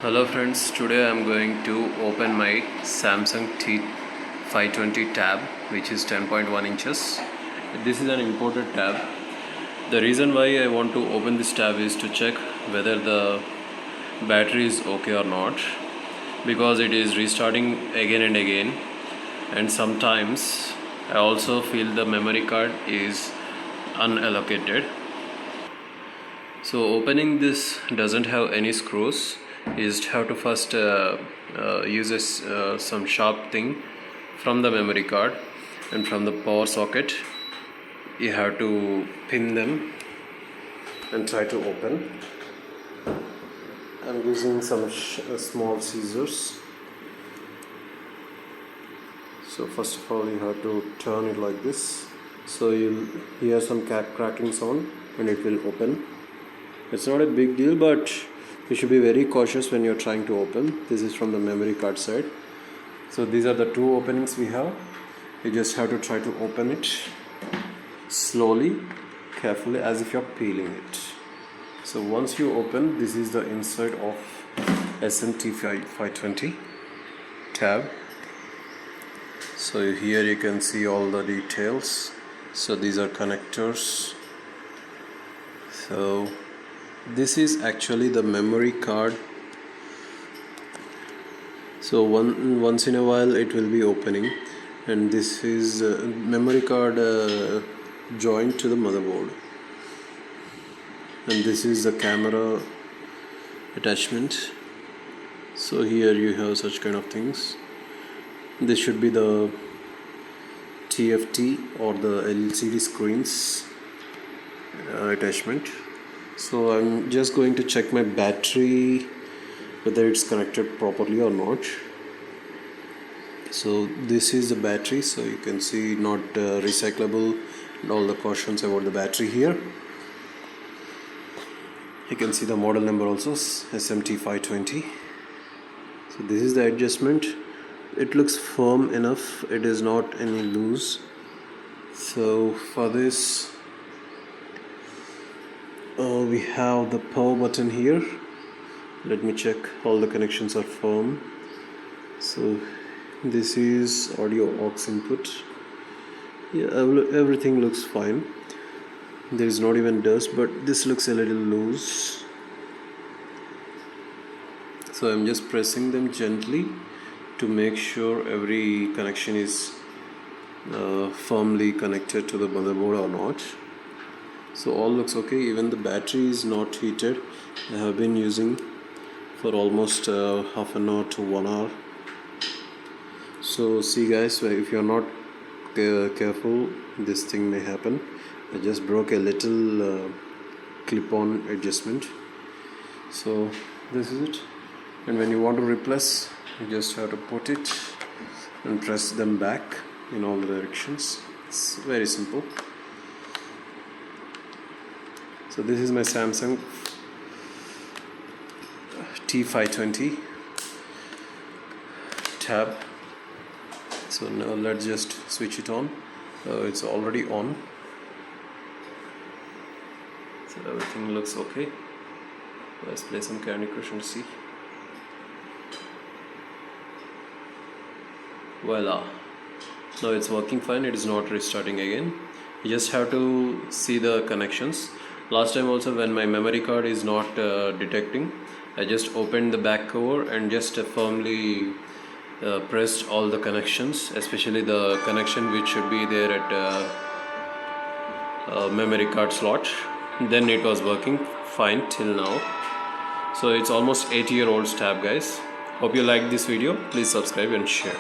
Hello friends, today I am going to open my Samsung T520 tab, which is 10.1 inches. This is an imported tab. The reason why I want to open this tab is to check whether the battery is okay or not, because it is restarting again and again, and sometimes I also feel the memory card is unallocated. So opening this doesn't have any screws. You just have to first use some sharp thing from the memory card and from the power socket. You have to pin them and try to open. I'm using some small scissors. So first of all, you have to turn it like this, so you'll hear some cracking sound and it will open. It's not a big deal, but you should be very cautious when you're trying to open. This is from the memory card side. So these are the two openings we have. You just have to try to open it slowly, carefully, as if you're peeling it. So once you open, this is the inside of smt520 tab. So here you can see all the details. So these are connectors. So this is actually the memory card. So once in a while it will be opening, and this is memory card joined to the motherboard, and this is the camera attachment. So here you have such kind of things. This should be the TFT or the LCD screens attachment. So I'm just going to check my battery, whether it's connected properly or not. So this is the battery, so you can see not recyclable, and all the cautions about the battery here. You can see the model number also, SMT520. So this is the adjustment. It looks firm enough, it is not any loose. So for this, we have the power button here. Let me check, all the connections are firm. So this is audio aux input. Yeah, everything looks fine. There is not even dust, but this looks a little loose. So I'm just pressing them gently to make sure every connection is firmly connected to the motherboard or not. So all looks okay. Even the battery is not heated. I have been using for almost half an hour to 1 hour. So see guys, if you're not careful, this thing may happen. I just broke a little clip-on adjustment. So this is it. And when you want to replace, you just have to put it and press them back in all the directions. It's very simple. So this is my Samsung T520 tab. So now let's just switch it on. It's already on. So everything looks okay. Let's play some Candy Crush and see. Voila. Now it's working fine. It is not restarting again. You just have to see the connections. Last time also, when my memory card is not detecting, I just opened the back cover and just firmly pressed all the connections, especially the connection which should be there at memory card slot. Then it was working fine till now. So it's almost 8-year-old tab guys. Hope you liked this video. Please subscribe and share.